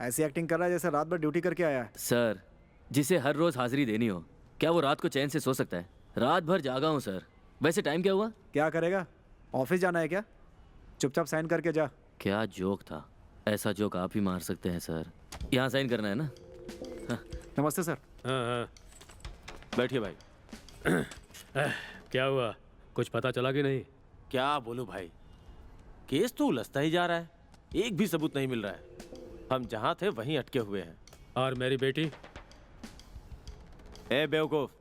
ऐसी एक्टिंग कर रहा है जैसे रात भर ड्यूटी करके आया है। सर, जिसे हर रोज हाजिरी देनी हो, क्या वो रात को चैन से सो सकता है? रात भर जागा हूँ सर। वैसे टाइम क्या हुआ? क्या करेगा, ऑफिस जाना है क्या? चुपचाप साइन करके जा। क्या जोक था, ऐसा जोक आप ही मार सकते हैं सर। यहाँ साइन करना है ना? नमस्ते सर। हाँ, बैठिए भाई। क्या हुआ, कुछ पता चला कि नहीं? क्या बोलूं भाई, केस तो उलझता ही जा रहा है, एक भी सबूत नहीं मिल रहा है। हम जहां थे वहीं अटके हुए हैं। और मेरी बेटी? ए बेवकूफ,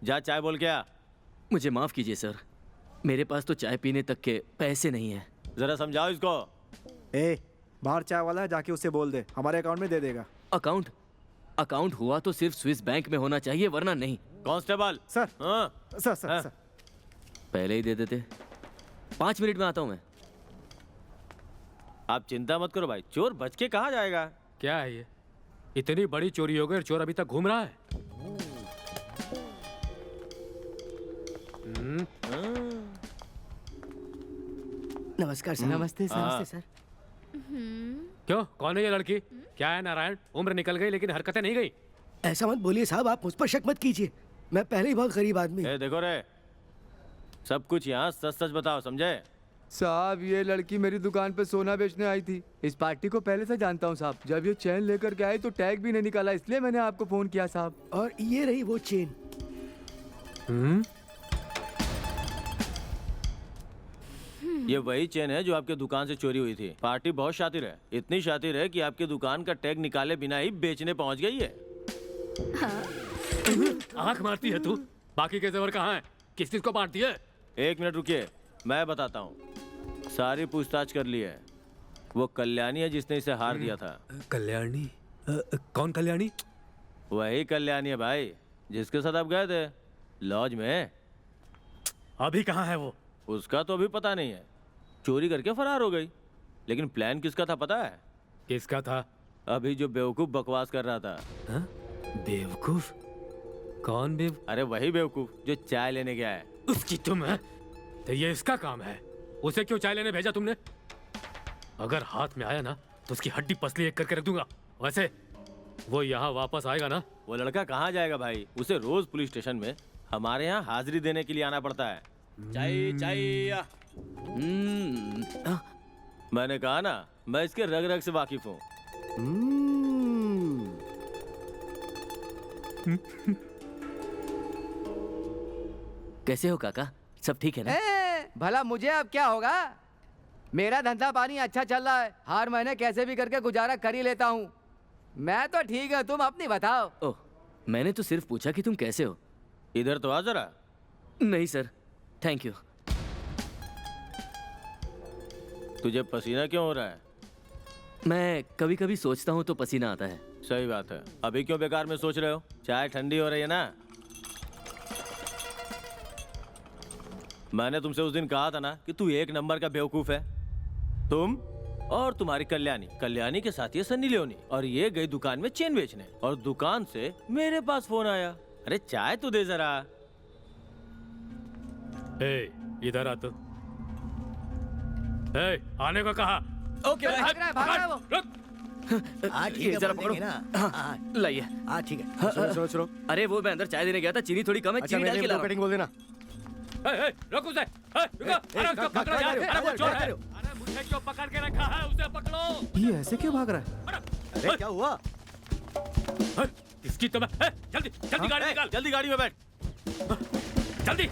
जा चाय बोल के आ। मुझे माफ कीजिए सर, मेरे पास तो चाय पीने तक के पैसे नहीं हैं। जरा समझाओ इसको। ए, बाहर चाय वाला है, जाके उससे बोल दे, हमारे अकाउंट में दे देगा। अकाउंट हुआ तो सिर्फ स्विस बैंक में होना चाहिए, वरना नहीं। Constable sir. हाँ सर। पहले ही दे देते। 5 मिनट में आता हूं मैं। आप चिंता मत करो भाई, चोर बच के कहाँ जाएगा। क्या है ये, इतनी बड़ी चोरी हो गई और चोर अभी तक घूम रहा है? नमस्कार सर। नमस्ते सर। हाँ। नमस्ते सर। क्यों, कौन है ये लड़की? क्या है नारायण, उम्र निकल गई लेकिन हरकतें नहीं गई। ऐसा मत बोलिए साहब, आप मुझ पर शक मत कीजिए, मैं पहले ही बहुत गरीब आदमी। ए देखो रे, सब कुछ यहाँ सच सच बताओ, समझे? साहब ये लड़की मेरी दुकान पे सोना बेचने आई थी। इस पार्टी को पहले से जानता हूँ साहब। जब ये चैन लेकर के आई तो टैग भी नहीं निकाला, इसलिए मैंने आपको फोन किया साहब। और ये रही वो चेन। ये वही चेन है जो आपके दुकान से चोरी हुई थी। पार्टी बहुत शातिर है, इतनी शातिर है कि आपकी दुकान का टैग निकाले बिना ही बेचने पहुंच गई है। आंख मारती है तू, बाकी के जेवर कहाँ हैं? किस चीज को बांटती है? 1 मिनट रुकिए, मैं बताता हूँ। सारी पूछताछ कर ली है। वो कल्याणी है जिसने इसे हार दिया था। कल्याणी? कौन कल्याणी? वही कल्याणी है भाई, जिसके साथ आप गए थे लॉज में। अभी कहाँ है वो? उसका तो अभी पता नहीं है, चोरी करके फरार हो गई। लेकिन प्लान किसका था पता है? किसका था? अभी जो बेवकूफ बकवास कर रहा था। हा? बेवकूफ? कौन अरे वही बेवकूफ जो चाय लेने गया है। उसकी तुम है तो ये इसका काम है। उसे क्यों चाय लेने भेजा तुमने? अगर हाथ में आया ना तो उसकी हड्डी पसली एक करके रख दूंगा। वैसे वो यहाँ वापस आएगा ना? वो लड़का कहाँ जाएगा भाई, उसे रोज पुलिस स्टेशन में हमारे यहाँ हाजिरी देने के लिए आना पड़ता है। चाय मैंने कहा ना, मैं इसके रग रग से वाकिफ हूँ। कैसे हो काका, सब ठीक है ना? भला मुझे अब क्या होगा? मेरा धंधा पानी अच्छा चल रहा है, हर महीने कैसे भी करके गुजारा कर ही लेता हूँ। मैं तो ठीक है, तुम अपनी बताओ। ओह, मैंने तो सिर्फ पूछा कि तुम कैसे हो। इधर तो आ जरा। नहीं सर, थैंक यू। तुझे पसीना क्यों हो रहा है? मैं कभी कभी सोचता हूँ तो पसीना आता है। सही बात है, अभी क्यों बेकार में सोच रहे हो? चाय ठंडी हो रही है ना। मैंने तुमसे उस दिन कहा था ना कि तू 1 नंबर का बेवकूफ है। तुम और तुम्हारी कल्याणी के साथ ये सन्नी लियोनी, और ये गई दुकान में चेन बेचने, और दुकान से मेरे पास फोन आया। अरे चाय तो दे जरा। इधर आ तो। आने को कहा। ओके भाग रहा है वो। रुक। हाँ ठीक है, जरा बोल पकड़ो। देंगे ना। हाँ लाइए। हाँ ठीक है। सुनो। अरे वो मैं अंदर चाय देने गया था, चीनी थोड़ी कम है, चीनी डाल के ला रहा हूं। बोल देना। रुक उसे। रुको। अरे उसको पकड़ो यार। अरे वो चोर है। अरे मुझे क्यों पकड़ के रखा है? उसे पकड़ो। ये ऐसे क्यों भाग रहा है? अरे क्या हुआ? इसकी तो मैं जल्दी जल्दी गाड़ी निकाल। जल्दी गाड़ी में बैठ। जल्दी।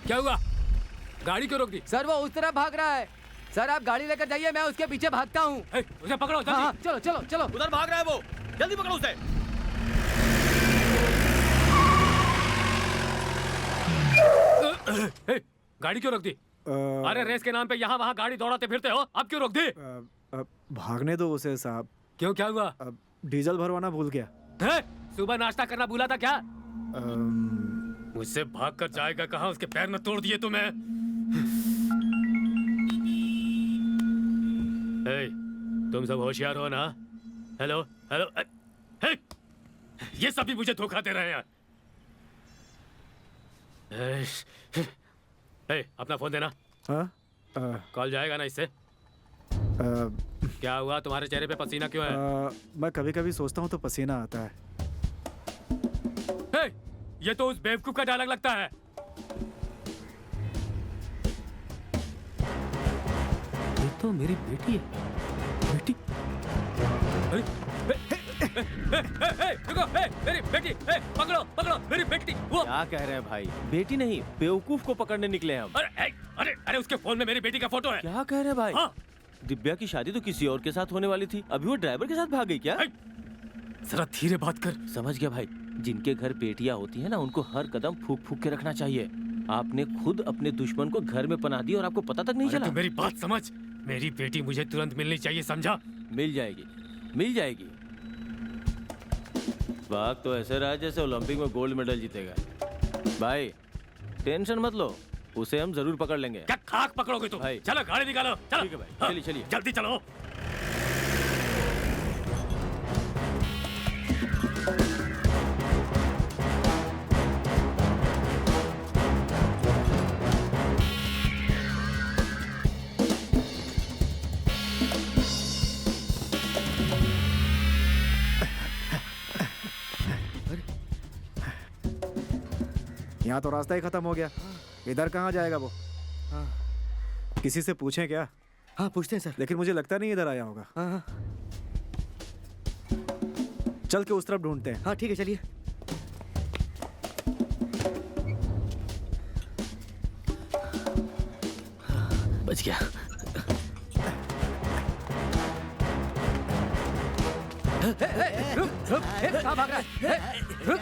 क्या हुआ? गाड़ी क्यों रोक दी? सर वो उस तरफ भाग रहा है। सर आप गाड़ी लेकर जाइए, मैं उसके पीछे भागता हूँ। उसे पकड़ो जल्दी। हाँ चलो चलो चलो। उधर भाग रहा है वो, जल्दी पकड़ो उसे। गाड़ी क्यों रोक दी? अरे रेस के नाम पे यहाँ वहाँ गाड़ी दौड़ाते फिरते हो, अब क्यों रोक दी? भागने दो उसे साहब। क्यों, क्या हुआ? डीजल भरवाना भूल गया। सुबह नाश्ता करना भूला था क्या? मुझसे भाग कर जाएगा कहाँ? उसके पैर में तोड़ दिए तुम्हें। तुम सब होशियार हो ना? हेलो हेलो हे! ये सब भी मुझे धोखा दे रहे हैं। हे, अपना फोन देना। हाँ कॉल जाएगा ना इससे? क्या हुआ, तुम्हारे चेहरे पे पसीना क्यों है? मैं कभी कभी सोचता हूँ तो पसीना आता है। हे, ये तो उस बेवकूफ का डायलॉग लगता है। ये तो मेरी बेटी है। बेटी? अरे, रुको, मेरी बेटी, पकड़ो, पकड़ो, मेरी बेटी। वो क्या कह रहे हैं भाई? बेटी नहीं, बेवकूफ को पकड़ने निकले हैं हम। अरे अरे अरे, उसके फोन में मेरी बेटी का फोटो है। क्या कह रहे हैं भाई? हाँ। दिव्या की शादी तो किसी और के साथ होने वाली थी, अभी वो ड्राइवर के साथ भाग गई क्या? जरा धीरे बात कर। समझ गया भाई। जिनके घर बेटियां होती है ना, उनको हर कदम फूक फूक के रखना चाहिए। आपने खुद अपने दुश्मन को घर में पनाह दी और आपको पता तक नहीं अरे चला। तू मेरी बात समझ। मेरी बेटी मुझे तुरंत मिलनी चाहिए, समझा? मिल जाएगी, मिल जाएगी। भाग तो ऐसे रहा जैसे ओलंपिक में गोल्ड मेडल जीतेगा। भाई टेंशन मत लो, उसे हम जरूर पकड़ लेंगे। क्या खाक पकड़ोगे तुम? भाई। चलो गाड़ी निकालो, चलो। ठीक है भाई, हाँ, चलिए चलिए। जल्दी चलो। यहाँ तो रास्ता ही खत्म हो गया। इधर कहाँ जाएगा वो? किसी से पूछें क्या? हाँ पूछते हैं सर। लेकिन मुझे लगता नहीं इधर आया होगा। हाँ हाँ चल के उस तरफ ढूंढते हैं। हाँ ठीक है चलिए। बच गया। कहाँ भाग रहा है? रुक।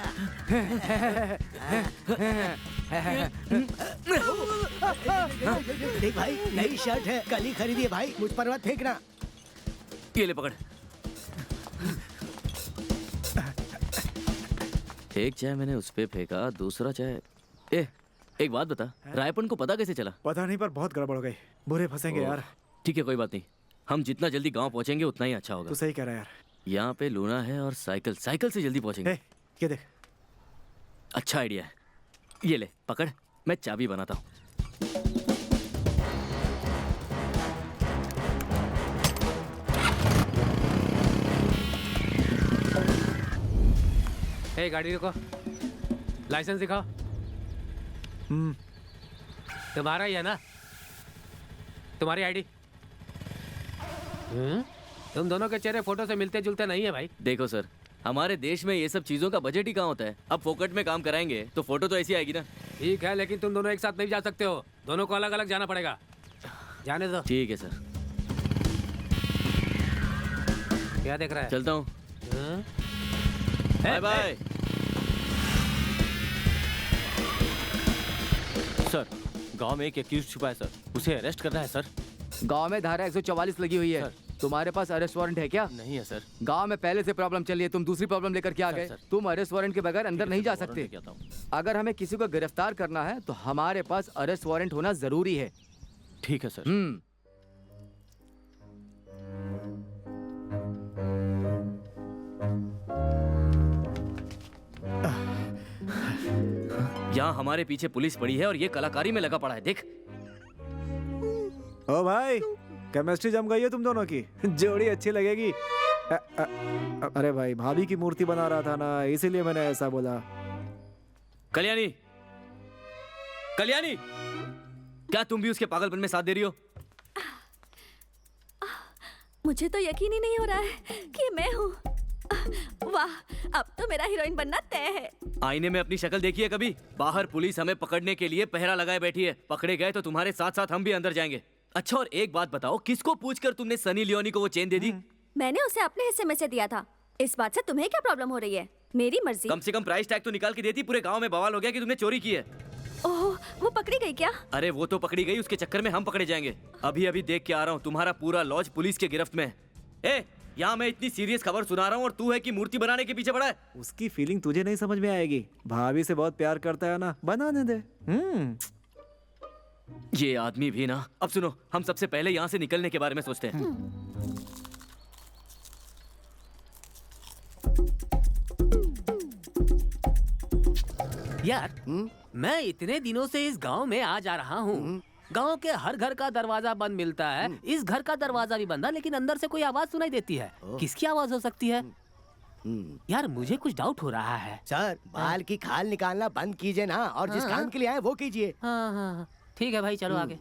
देख भाई, नई शर्ट है, कल ही खरीदी है भाई, मुझ पर मत फेंकना। ये ले पकड़। एक चाय मैंने उस पे फेंका, दूसरा चाय। एक बात बता, रायपन को पता कैसे चला? पता नहीं, पर बहुत गड़बड़ हो गई। बुरे फंसेंगे यार। ठीक है, कोई बात नहीं। हम जितना जल्दी गांव पहुंचेंगे उतना ही अच्छा होगा। तू सही कह रहा है यार। यहाँ पे लूना है और साइकिल से जल्दी पहुंचेंगे। ये देख। अच्छा आइडिया है। ये ले पकड़, मैं चाबी बनाता हूँ। हे, गाड़ी रुको। लाइसेंस दिखाओ। तुम्हारा ही है ना? तुम्हारी आईडी? तुम दोनों के चेहरे फोटो से मिलते जुलते नहीं है भाई। देखो सर, हमारे देश में ये सब चीजों का बजट ही कहाँ होता है। अब फोकट में काम कराएंगे तो फोटो तो ऐसी आएगी ना। ठीक है, लेकिन तुम दोनों एक साथ नहीं जा सकते हो, दोनों को अलग अलग जाना पड़ेगा। जाने दो। ठीक है सर, क्या देख रहा है? चलता हूँ। Bye bye. सर, गांव में एक एक्यूज छुपा है सर, उसे अरेस्ट करना है सर। गांव में धारा 144 लगी हुई है। सर। तुम्हारे पास अरेस्ट वारंट है क्या? नहीं है सर। गांव में पहले से प्रॉब्लम चल रही है, तुम दूसरी प्रॉब्लम लेकर के आ गए। सर। तुम अरेस्ट वारंट के बगैर अंदर नहीं जा वारंट सकते। लेके आता हूँ। अगर हमें किसी को गिरफ्तार करना है तो हमारे पास अरेस्ट वारंट होना जरूरी है। ठीक है सर। यहाँ हमारे पीछे पुलिस पड़ी है और ये कलाकारी में लगा पड़ा है, देख। ओ भाई, केमिस्ट्री जम गई है तुम दोनों की। जोड़ी अच्छी लगेगी। अरे भाई, भाभी की मूर्ति बना रहा था ना, इसीलिए मैंने ऐसा बोला। कल्याणी, कल्याणी, क्या तुम भी उसके पागलपन में साथ दे रही हो? मुझे तो यकीन ही नहीं हो रहा है कि मैं हूँ। वाह, अब तो मेरा हीरोइन बनना तय है। आईने में अपनी शक्ल देखी है कभी? बाहर पुलिस हमें पकड़ने के लिए पहरा लगाए बैठी है। पकड़े गए तो तुम्हारे साथ साथ हम भी अंदर जाएंगे। अच्छा, और एक बात बताओ, किसको पूछकर तुमने सनी लियोनी को वो चेन दे दी? मैंने उसे अपने हिस्से में से दिया था। इस बात से तुम्हें क्या प्रॉब्लम हो रही है? मेरी मर्जी। कम से कम प्राइस टैग तो निकाल के देती। पूरे गांव में बवाल हो गया कि तुमने चोरी की है। ओह, वो पकड़ी गई क्या? अरे वो तो पकड़ी गई, उसके चक्कर में हम पकड़े जाएंगे। अभी अभी देख के आ रहा हूँ, तुम्हारा पूरा लॉज पुलिस के गिरफ्त में है। यहाँ मैं इतनी सीरियस खबर सुना रहा हूँ और तू है कि मूर्ति बनाने के पीछे पड़ा है। उसकी फीलिंग तुझे नहीं समझ में आएगी। भाभी से बहुत प्यार करता है ना, बनाने दे। ये आदमी भी ना। अब सुनो, हम सबसे पहले यहाँ से निकलने के बारे में सोचते हैं। यार मैं इतने दिनों से इस गांव में आ जा रहा हूँ। गांव के हर घर का दरवाजा बंद मिलता है, इस घर का दरवाजा भी बंद है, लेकिन अंदर से कोई आवाज सुनाई देती है। किसकी आवाज हो सकती है? यार मुझे कुछ डाउट हो रहा है। सर बाल की खाल निकालना बंद कीजिए ना, और जिस काम के लिए आए वो कीजिए। हाँ हाँ हाँ। ठीक है भाई, चलो आगे।